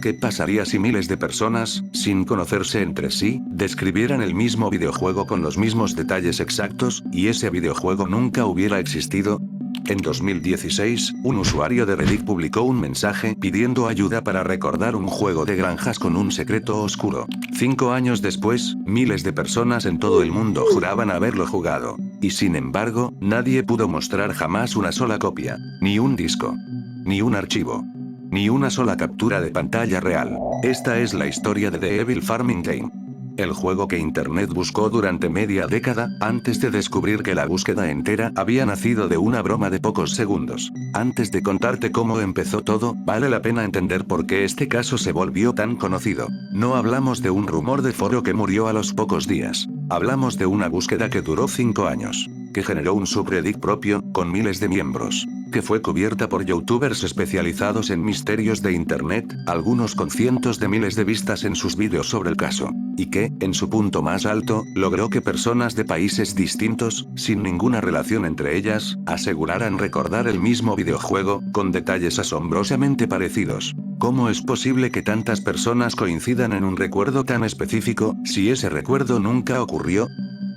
¿Qué pasaría si miles de personas, sin conocerse entre sí, describieran el mismo videojuego con los mismos detalles exactos, y ese videojuego nunca hubiera existido? En 2016, un usuario de Reddit publicó un mensaje pidiendo ayuda para recordar un juego de granjas con un secreto oscuro. 5 años después, miles de personas en todo el mundo juraban haberlo jugado. Y sin embargo, nadie pudo mostrar jamás una sola copia, ni un disco, ni un archivo, ni una sola captura de pantalla real. Esta es la historia de The Evil Farming Game. El juego que Internet buscó durante media década, antes de descubrir que la búsqueda entera había nacido de una broma de pocos segundos. Antes de contarte cómo empezó todo, vale la pena entender por qué este caso se volvió tan conocido. No hablamos de un rumor de foro que murió a los pocos días. Hablamos de una búsqueda que duró 5 años, que generó un subreddit propio, con miles de miembros, que fue cubierta por youtubers especializados en misterios de internet, algunos con cientos de miles de vistas en sus vídeos sobre el caso, y que, en su punto más alto, logró que personas de países distintos, sin ninguna relación entre ellas, aseguraran recordar el mismo videojuego, con detalles asombrosamente parecidos. ¿Cómo es posible que tantas personas coincidan en un recuerdo tan específico, si ese recuerdo nunca ocurrió?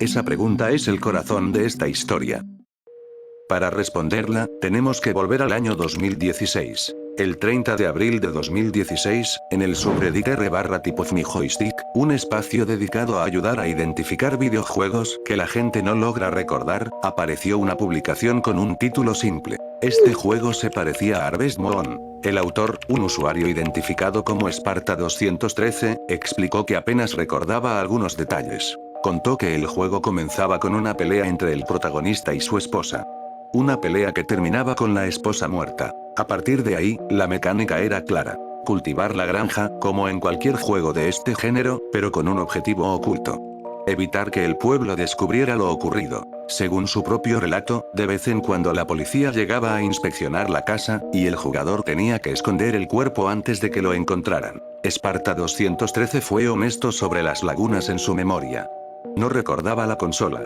Esa pregunta es el corazón de esta historia. Para responderla, tenemos que volver al año 2016. El 30 de abril de 2016, en el subreddit r/typeofmyjoystick, un espacio dedicado a ayudar a identificar videojuegos que la gente no logra recordar, apareció una publicación con un título simple: este juego se parecía a Harvest Moon. El autor, un usuario identificado como Sparta213, explicó que apenas recordaba algunos detalles. Contó que el juego comenzaba con una pelea entre el protagonista y su esposa. Una pelea que terminaba con la esposa muerta. A partir de ahí, la mecánica era clara: cultivar la granja, como en cualquier juego de este género, pero con un objetivo oculto: evitar que el pueblo descubriera lo ocurrido. Según su propio relato, de vez en cuando la policía llegaba a inspeccionar la casa, y el jugador tenía que esconder el cuerpo antes de que lo encontraran. Sparta213 fue honesto sobre las lagunas en su memoria. No recordaba la consola.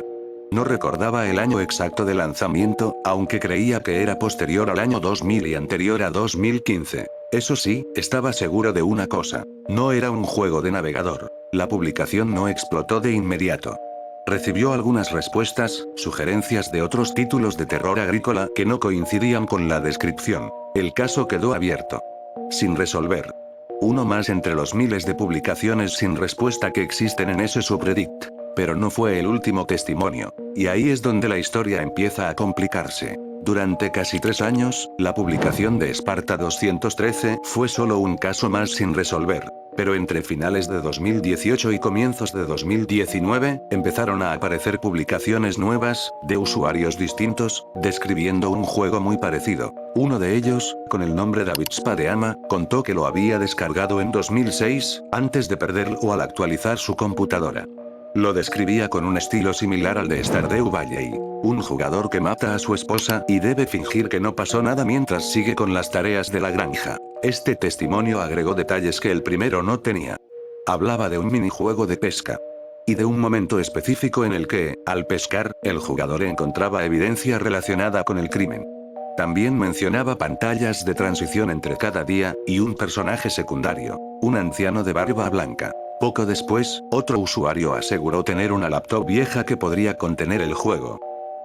No recordaba el año exacto de lanzamiento, aunque creía que era posterior al año 2000 y anterior a 2015. Eso sí, estaba seguro de una cosa: no era un juego de navegador. La publicación no explotó de inmediato. Recibió algunas respuestas, sugerencias de otros títulos de terror agrícola que no coincidían con la descripción. El caso quedó abierto, sin resolver. Uno más entre los miles de publicaciones sin respuesta que existen en ese subreddit. Pero no fue el último testimonio. Y ahí es donde la historia empieza a complicarse. Durante casi 3 años, la publicación de Sparta213 fue solo un caso más sin resolver. Pero entre finales de 2018 y comienzos de 2019, empezaron a aparecer publicaciones nuevas, de usuarios distintos, describiendo un juego muy parecido. Uno de ellos, con el nombre David Spadeama, contó que lo había descargado en 2006, antes de perderlo al actualizar su computadora. Lo describía con un estilo similar al de Stardew Valley. Un jugador que mata a su esposa y debe fingir que no pasó nada mientras sigue con las tareas de la granja. Este testimonio agregó detalles que el primero no tenía. Hablaba de un minijuego de pesca. Y de un momento específico en el que, al pescar, el jugador encontraba evidencia relacionada con el crimen. También mencionaba pantallas de transición entre cada día, y un personaje secundario, un anciano de barba blanca. Poco después, otro usuario aseguró tener una laptop vieja que podría contener el juego.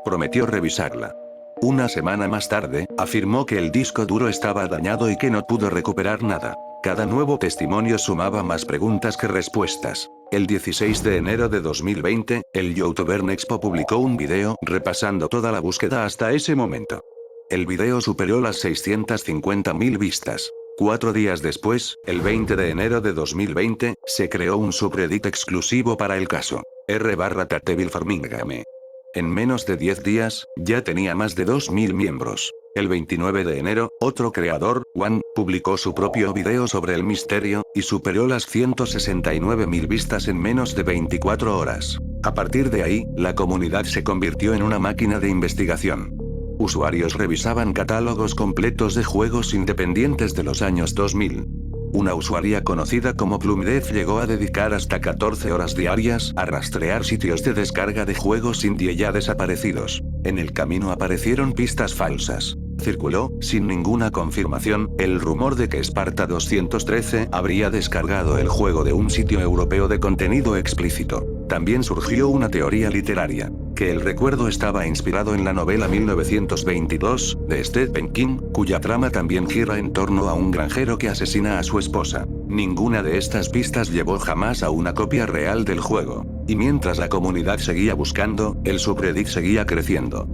Prometió revisarla. Una semana más tarde, afirmó que el disco duro estaba dañado y que no pudo recuperar nada. Cada nuevo testimonio sumaba más preguntas que respuestas. El 16 de enero de 2020, el youtuber Nexpo publicó un video repasando toda la búsqueda hasta ese momento. El video superó las 650.000 vistas. 4 días después, el 20 de enero de 2020, se creó un subreddit exclusivo para el caso, r/TheEvilFarmingGame. En menos de 10 días, ya tenía más de 2000 miembros. El 29 de enero, otro creador, Juan, publicó su propio video sobre el misterio, y superó las 169.000 vistas en menos de 24 horas. A partir de ahí, la comunidad se convirtió en una máquina de investigación. Usuarios revisaban catálogos completos de juegos independientes de los años 2000. Una usuaria conocida como Plumdeath llegó a dedicar hasta 14 horas diarias a rastrear sitios de descarga de juegos indie ya desaparecidos. En el camino aparecieron pistas falsas. Circuló, sin ninguna confirmación, el rumor de que Sparta 213 habría descargado el juego de un sitio europeo de contenido explícito. También surgió una teoría literaria, que el recuerdo estaba inspirado en la novela 1922, de Stephen King, cuya trama también gira en torno a un granjero que asesina a su esposa. Ninguna de estas pistas llevó jamás a una copia real del juego. Y mientras la comunidad seguía buscando, el subreddit seguía creciendo.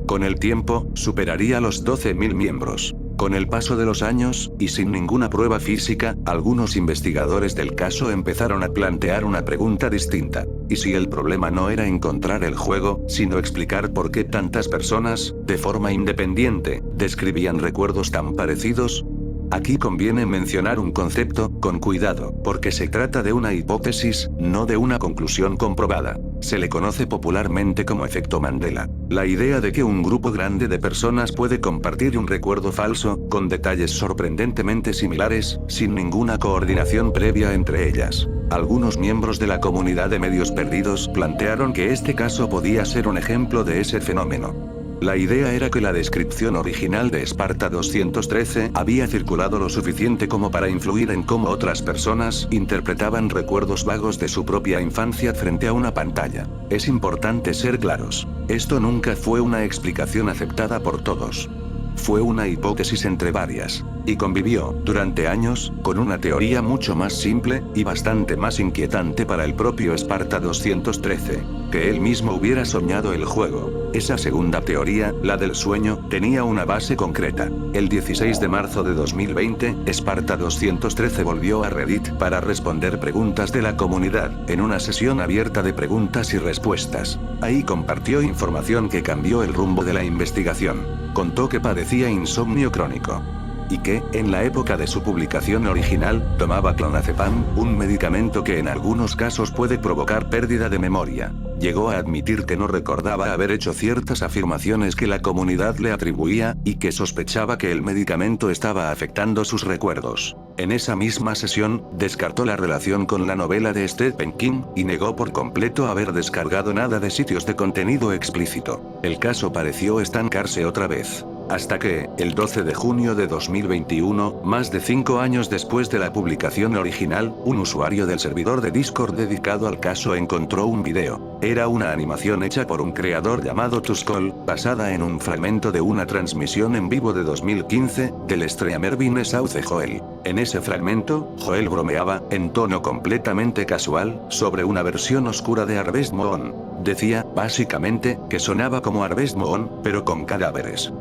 Con el tiempo, superaría los 12.000 miembros. Con el paso de los años, y sin ninguna prueba física, algunos investigadores del caso empezaron a plantear una pregunta distinta. ¿Y si el problema no era encontrar el juego, sino explicar por qué tantas personas, de forma independiente, describían recuerdos tan parecidos? Aquí conviene mencionar un concepto, con cuidado, porque se trata de una hipótesis, no de una conclusión comprobada. Se le conoce popularmente como efecto Mandela. La idea de que un grupo grande de personas puede compartir un recuerdo falso, con detalles sorprendentemente similares, sin ninguna coordinación previa entre ellas. Algunos miembros de la comunidad de medios perdidos plantearon que este caso podía ser un ejemplo de ese fenómeno. La idea era que la descripción original de Sparta 213 había circulado lo suficiente como para influir en cómo otras personas interpretaban recuerdos vagos de su propia infancia frente a una pantalla. Es importante ser claros. Esto nunca fue una explicación aceptada por todos. Fue una hipótesis entre varias, y convivió, durante años, con una teoría mucho más simple, y bastante más inquietante para el propio Sparta 213, que él mismo hubiera soñado el juego. Esa segunda teoría, la del sueño, tenía una base concreta. El 16 de marzo de 2020, Sparta 213 volvió a Reddit para responder preguntas de la comunidad, en una sesión abierta de preguntas y respuestas. Ahí compartió información que cambió el rumbo de la investigación. Contó que padecía insomnio crónico. Y que, en la época de su publicación original, tomaba clonazepam, un medicamento que en algunos casos puede provocar pérdida de memoria. Llegó a admitir que no recordaba haber hecho ciertas afirmaciones que la comunidad le atribuía, y que sospechaba que el medicamento estaba afectando sus recuerdos. En esa misma sesión, descartó la relación con la novela de Stephen King, y negó por completo haber descargado nada de sitios de contenido explícito. El caso pareció estancarse otra vez. Hasta que, el 12 de junio de 2021, más de 5 años después de la publicación original, un usuario del servidor de Discord dedicado al caso encontró un video. Era una animación hecha por un creador llamado Tuskol, basada en un fragmento de una transmisión en vivo de 2015, del streamer Vinesauce Joel. En ese fragmento, Joel bromeaba, en tono completamente casual, sobre una versión oscura de Harvest Moon. Decía, básicamente, que sonaba como Harvest Moon, pero con cadáveres.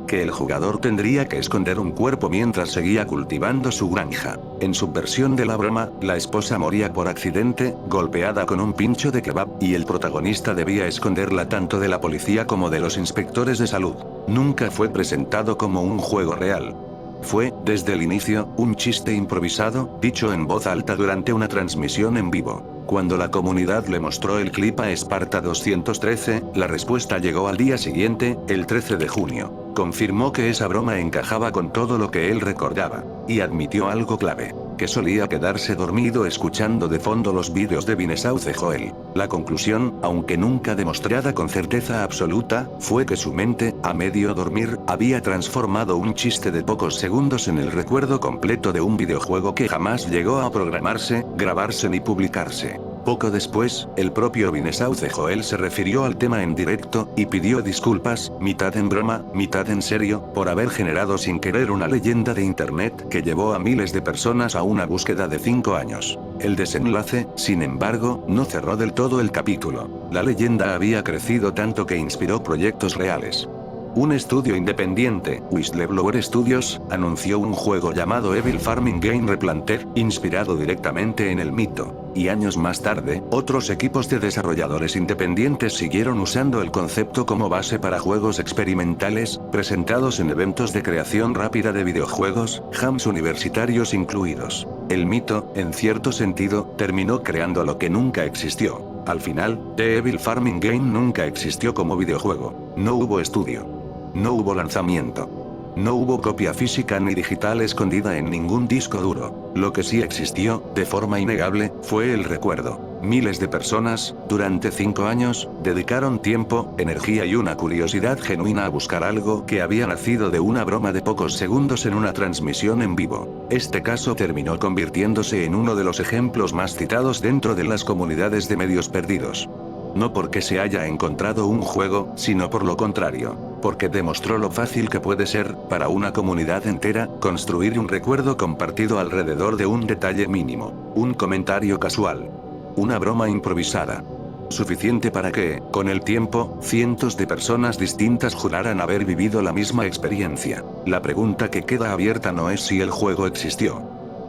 Que el jugador tendría que esconder un cuerpo mientras seguía cultivando su granja. En su versión de la broma, la esposa moría por accidente, golpeada con un pincho de kebab, y el protagonista debía esconderla tanto de la policía como de los inspectores de salud. Nunca fue presentado como un juego real. Fue, desde el inicio, un chiste improvisado, dicho en voz alta durante una transmisión en vivo. Cuando la comunidad le mostró el clip a Sparta 213, la respuesta llegó al día siguiente, el 13 de junio. Confirmó que esa broma encajaba con todo lo que él recordaba. Y admitió algo clave. Que solía quedarse dormido escuchando de fondo los vídeos de Vinesauce Joel. La conclusión, aunque nunca demostrada con certeza absoluta, fue que su mente, a medio dormir, había transformado un chiste de pocos segundos en el recuerdo completo de un videojuego que jamás llegó a programarse, grabarse ni publicarse. Poco después, el propio Vinesauce Joel se refirió al tema en directo, y pidió disculpas, mitad en broma, mitad en serio, por haber generado sin querer una leyenda de internet que llevó a miles de personas a una búsqueda de 5 años. El desenlace, sin embargo, no cerró del todo el capítulo. La leyenda había crecido tanto que inspiró proyectos reales. Un estudio independiente, Whistleblower Studios, anunció un juego llamado Evil Farming Game Replanter, inspirado directamente en el mito. Y años más tarde, otros equipos de desarrolladores independientes siguieron usando el concepto como base para juegos experimentales, presentados en eventos de creación rápida de videojuegos, jams universitarios incluidos. El mito, en cierto sentido, terminó creando lo que nunca existió. Al final, The Evil Farming Game nunca existió como videojuego. No hubo estudio. No hubo lanzamiento. No hubo copia física ni digital escondida en ningún disco duro. Lo que sí existió, de forma innegable, fue el recuerdo. Miles de personas, durante 5 años, dedicaron tiempo, energía y una curiosidad genuina a buscar algo que había nacido de una broma de pocos segundos en una transmisión en vivo. Este caso terminó convirtiéndose en uno de los ejemplos más citados dentro de las comunidades de medios perdidos. No porque se haya encontrado un juego, sino por lo contrario, porque demostró lo fácil que puede ser, para una comunidad entera, construir un recuerdo compartido alrededor de un detalle mínimo, un comentario casual, una broma improvisada. Suficiente para que, con el tiempo, cientos de personas distintas juraran haber vivido la misma experiencia. La pregunta que queda abierta no es si el juego existió.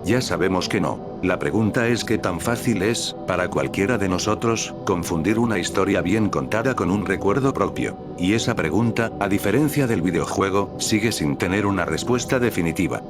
Ya sabemos que no. La pregunta es qué tan fácil es, para cualquiera de nosotros, confundir una historia bien contada con un recuerdo propio. Y esa pregunta, a diferencia del videojuego, sigue sin tener una respuesta definitiva.